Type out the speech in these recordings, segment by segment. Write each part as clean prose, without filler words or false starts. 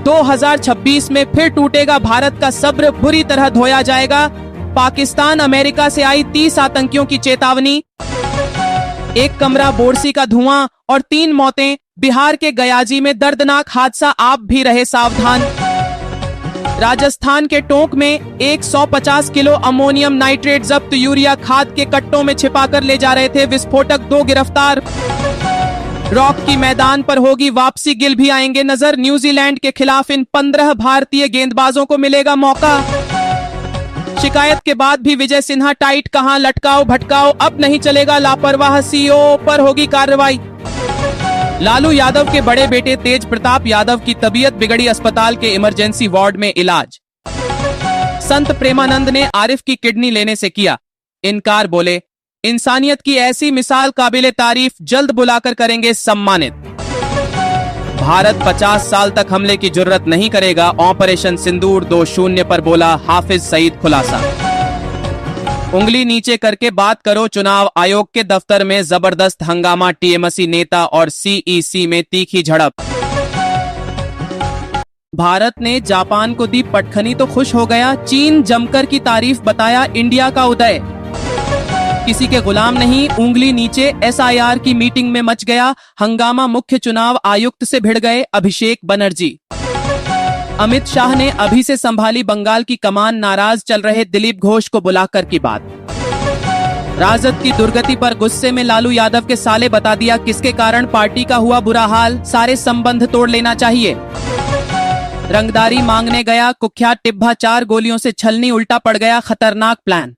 2026 में फिर टूटेगा भारत का सब्र, बुरी तरह धोया जाएगा। पाकिस्तान अमेरिका से आई 30 आतंकियों की चेतावनी। एक कमरा, बोरसी का धुआं और 3 मौतें। बिहार के गयाजी में दर्दनाक हादसा, आप भी रहे सावधान। राजस्थान के टोंक में 150 किलो अमोनियम नाइट्रेट जब्त, यूरिया खाद के कट्टों में छिपाकर ले जा रहे थे विस्फोटक, 2 गिरफ्तार। रॉक की मैदान पर होगी वापसी, गिल भी आएंगे नजर। न्यूजीलैंड के खिलाफ इन 15 भारतीय गेंदबाजों को मिलेगा मौका। शिकायत के बाद भी विजय सिन्हा टाइट, कहां लटकाओ भटकाओ, अब नहीं चलेगा, लापरवाह सीईओ पर होगी कार्रवाई। लालू यादव के बड़े बेटे तेज प्रताप यादव की तबीयत बिगड़ी, अस्पताल के इमरजेंसी वार्ड में इलाज। संत प्रेमानंद ने आरिफ की किडनी लेने से किया इनकार, बोले इंसानियत की ऐसी मिसाल काबिले तारीफ, जल्द बुलाकर करेंगे सम्मानित। भारत 50 साल तक हमले की जुर्रत नहीं करेगा, ऑपरेशन सिंदूर 2-0 पर बोला हाफिज सईद खुलासा। उंगली नीचे करके बात करो, चुनाव आयोग के दफ्तर में जबरदस्त हंगामा, टीएमसी नेता और सीईसी में तीखी झड़प। भारत ने जापान को दी पटखनी तो खुश हो गया, चीन जमकर की तारीफ, बताया इंडिया का उदय। किसी के गुलाम नहीं, उंगली नीचे, एसआईआर की मीटिंग में मच गया हंगामा, मुख्य चुनाव आयुक्त से भिड़ गए अभिषेक बनर्जी। अमित शाह ने अभी से संभाली बंगाल की कमान, नाराज चल रहे दिलीप घोष को बुलाकर की बात। राजद की दुर्गति पर गुस्से में लालू यादव के साले, बता दिया किसके कारण पार्टी का हुआ बुरा हाल, सारे संबंध तोड़ लेना चाहिए। रंगदारी मांगने गया कुख्यात टिब्बा, 4 गोलियों से छलनी, उल्टा पड़ गया, खतरनाक प्लान।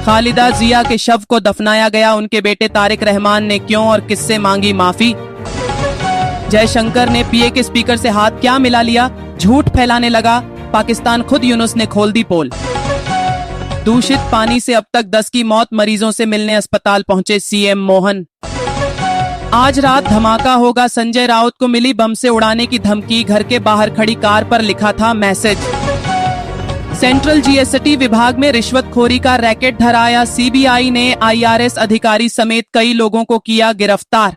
खालिदा जिया के शव को दफनाया गया, उनके बेटे तारिक रहमान ने क्यों और किससे मांगी माफी। जयशंकर ने पीए के स्पीकर से हाथ क्या मिला लिया, झूठ फैलाने लगा, पाकिस्तान खुद यूनुस ने खोल दी पोल। दूषित पानी से अब तक 10 की मौत, मरीजों से मिलने अस्पताल पहुंचे सीएम मोहन। आज रात धमाका होगा, संजय राउत को मिली बम से उड़ाने की धमकी, घर के बाहर खड़ी कार पर लिखा था मैसेज। सेंट्रल जीएसटी विभाग में रिश्वतखोरी का रैकेट धराया, सीबीआई ने आईआरएस अधिकारी समेत कई लोगों को किया गिरफ्तार।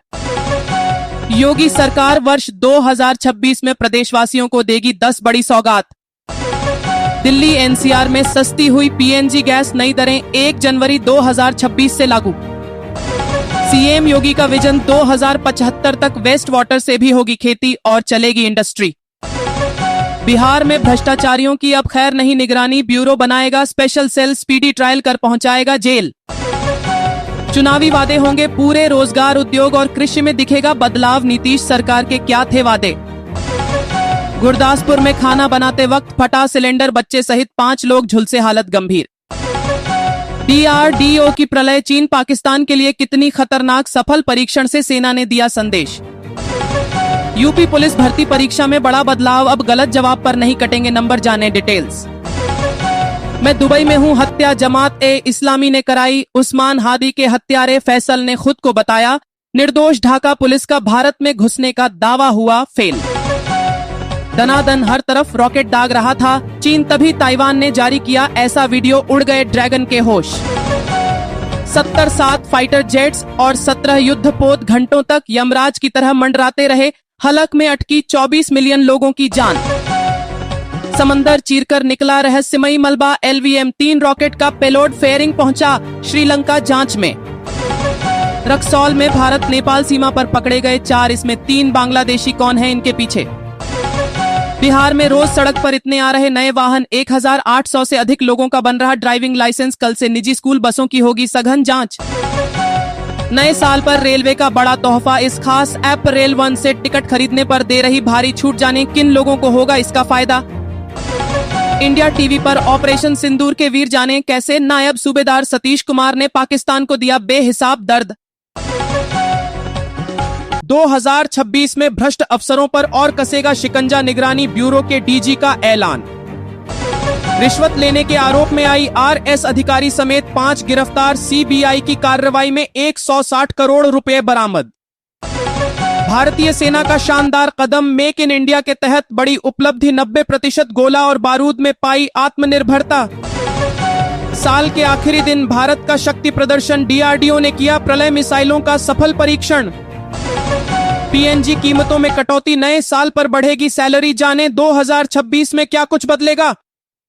योगी सरकार वर्ष 2026 में प्रदेशवासियों को देगी 10 बड़ी सौगात। दिल्ली एनसीआर में सस्ती हुई पीएनजी गैस, नई दरें 1 जनवरी 2026 से लागू। सीएम योगी का विजन 2075 तक वेस्ट वाटर से भी होगी खेती और चलेगी इंडस्ट्री। बिहार में भ्रष्टाचारियों की अब खैर नहीं निगरानी, ब्यूरो बनाएगा स्पेशल सेल, स्पीडी ट्रायल कर पहुंचाएगा जेल। चुनावी वादे होंगे पूरे, रोजगार, उद्योग और कृषि में दिखेगा बदलाव, नीतीश सरकार के क्या थे वादे। गुरदासपुर में खाना बनाते वक्त फटा सिलेंडर, बच्चे सहित 5 लोग झुलसे, हालत गंभीर। डीआरडीओ की प्रलय, चीन पाकिस्तान के लिए कितनी खतरनाक, सफल परीक्षण से सेना ने दिया संदेश। यूपी पुलिस भर्ती परीक्षा में बड़ा बदलाव, अब गलत जवाब पर नहीं कटेंगे नंबर, जाने डिटेल्स। मैं दुबई में हूं, हत्या जमात ए इस्लामी ने कराई, उस्मान हादी के हत्यारे फैसल ने खुद को बताया निर्दोष, ढाका पुलिस का भारत में घुसने का दावा हुआ फेल। दनादन हर तरफ रॉकेट दाग रहा था, चीन तभी ताइवान ने जारी किया ऐसा वीडियो, उड़ गए ड्रैगन के होश। 77 फाइटर जेट्स और 17 युद्धपोत घंटों तक यमराज की तरह मंडराते रहे, हलक में अटकी 24 मिलियन लोगों की जान। समंदर चीरकर निकला रहस्यमयी मलबा, LVM-3 रॉकेट का पेलोड फेयरिंग पहुंचा श्रीलंका, जांच में। रक्सौल में भारत नेपाल सीमा पर पकड़े गए 4, इसमें 3 बांग्लादेशी, कौन है इनके पीछे। बिहार में रोज सड़क पर इतने आ रहे नए वाहन, 1800 से अधिक लोगों का बन रहा ड्राइविंग लाइसेंस, कल से निजी स्कूल बसों की होगी सघन जांच। नए साल पर रेलवे का बड़ा तोहफा, इस खास ऐप रेल वन से टिकट खरीदने पर दे रही भारी छूट, जाने किन लोगों को होगा इसका फायदा। इंडिया टीवी पर ऑपरेशन सिंदूर के वीर, जाने कैसे नायब सूबेदार सतीश कुमार ने पाकिस्तान को दिया बेहिसाब दर्द। 2026 में भ्रष्ट अफसरों पर और कसेगा शिकंजा, निगरानी ब्यूरो के डीजी का ऐलान। रिश्वत लेने के आरोप में आईआरएस अधिकारी समेत 5 गिरफ्तार, सीबीआई की कार्रवाई में 160 करोड़ रुपए बरामद। भारतीय सेना का शानदार कदम, मेक इन इंडिया के तहत बड़ी उपलब्धि, 90% गोला और बारूद में पाई आत्मनिर्भरता। साल के आखिरी दिन भारत का शक्ति प्रदर्शन, डीआरडीओ ने किया प्रलय मिसाइलों का सफल परीक्षण। पीएनजी कीमतों में कटौती, नए साल पर बढ़ेगी सैलरी, जाने 2026 में क्या कुछ बदलेगा।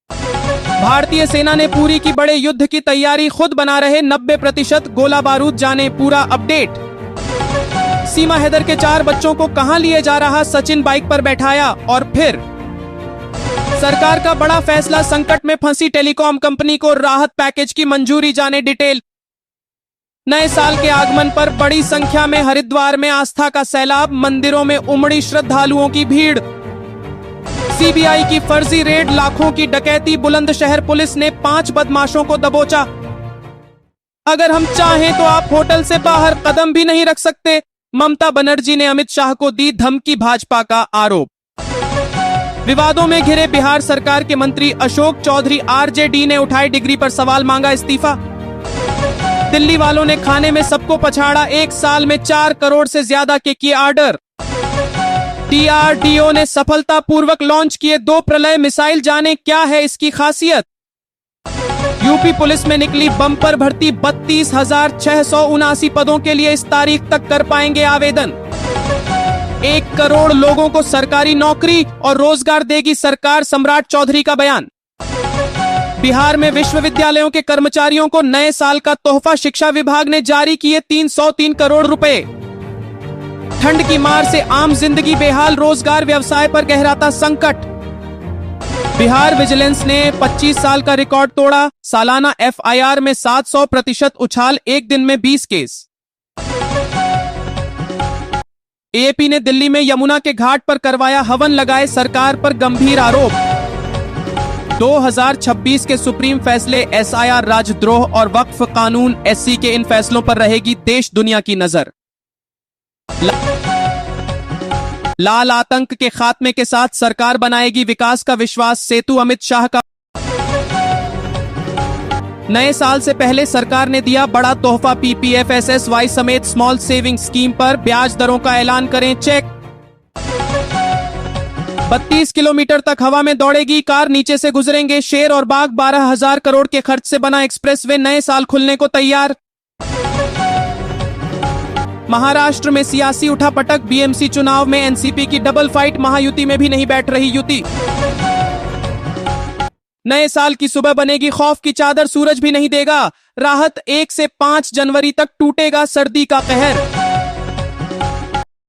भारतीय सेना ने पूरी की बड़े युद्ध की तैयारी, खुद बना रहे 90% गोला बारूद, जाने पूरा अपडेट। सीमा हैदर के 4 बच्चों को कहां लिए जा रहा, सचिन बाइक पर बैठाया और फिर। सरकार का बड़ा फैसला, संकट में फंसी टेलीकॉम कंपनी को राहत पैकेज की मंजूरी, जाने डिटेल। नए साल के आगमन पर बड़ी संख्या में हरिद्वार में आस्था का सैलाब, मंदिरों में उमड़ी श्रद्धालुओं की भीड़। सीबीआई की फर्जी रेड, लाखों की डकैती, बुलंदशहर पुलिस ने 5 बदमाशों को दबोचा। अगर हम चाहें तो आप होटल से बाहर कदम भी नहीं रख सकते, ममता बनर्जी ने अमित शाह को दी धमकी, भाजपा का आरोप। विवादों में घिरे बिहार सरकार के मंत्री अशोक चौधरी, आरजेडी ने उठाई डिग्री पर सवाल, मांगा इस्तीफा। दिल्ली वालों ने खाने में सबको पछाड़ा, 1 साल में 4 करोड़ से ज्यादा के किए ऑर्डर। डीआरडीओ ने सफलतापूर्वक लॉन्च किए 2 प्रलय मिसाइल, जाने क्या है इसकी खासियत। यूपी पुलिस में निकली बम्पर भर्ती, 32,679 पदों के लिए इस तारीख तक कर पाएंगे आवेदन। 1 करोड़ लोगों को सरकारी नौकरी और रोजगार देगी सरकार, सम्राट चौधरी का बयान। बिहार में विश्वविद्यालयों के कर्मचारियों को नए साल का तोहफा, शिक्षा विभाग ने जारी किए 303 करोड़ रुपए। ठंड की मार से आम जिंदगी बेहाल, रोजगार व्यवसाय पर गहराता संकट। बिहार विजिलेंस ने 25 साल का रिकॉर्ड तोड़ा, सालाना एफआईआर में 700% उछाल, एक दिन में 20 केस। एएपी ने दिल्ली में यमुना के घाट पर करवाया हवन, लगाए सरकार पर गंभीर आरोप। 2026 के सुप्रीम फैसले, एसआईआर, राजद्रोह और वक्फ कानून, एससी के इन फैसलों पर रहेगी देश दुनिया की नजर। लाल आतंक के खात्मे के साथ सरकार बनाएगी विकास का विश्वास, सेतु, अमित शाह का। नए साल से पहले सरकार ने दिया बड़ा तोहफा, पीपीएफएसएसवाई समेत स्मॉल सेविंग स्कीम पर ब्याज दरों का ऐलान, करें चेक। 32 किलोमीटर तक हवा में दौड़ेगी कार, नीचे से गुजरेंगे शेर और बाघ, 12,000 करोड़ के खर्च से बना एक्सप्रेसवे, नए साल खुलने को तैयार। महाराष्ट्र में सियासी उठापटक, बीएमसी चुनाव में एनसीपी की डबल फाइट, महायुति में भी नहीं बैठ रही युति। नए साल की सुबह बनेगी खौफ की चादर, सूरज भी नहीं देगा राहत, 1 से 5 जनवरी तक टूटेगा सर्दी का कहर।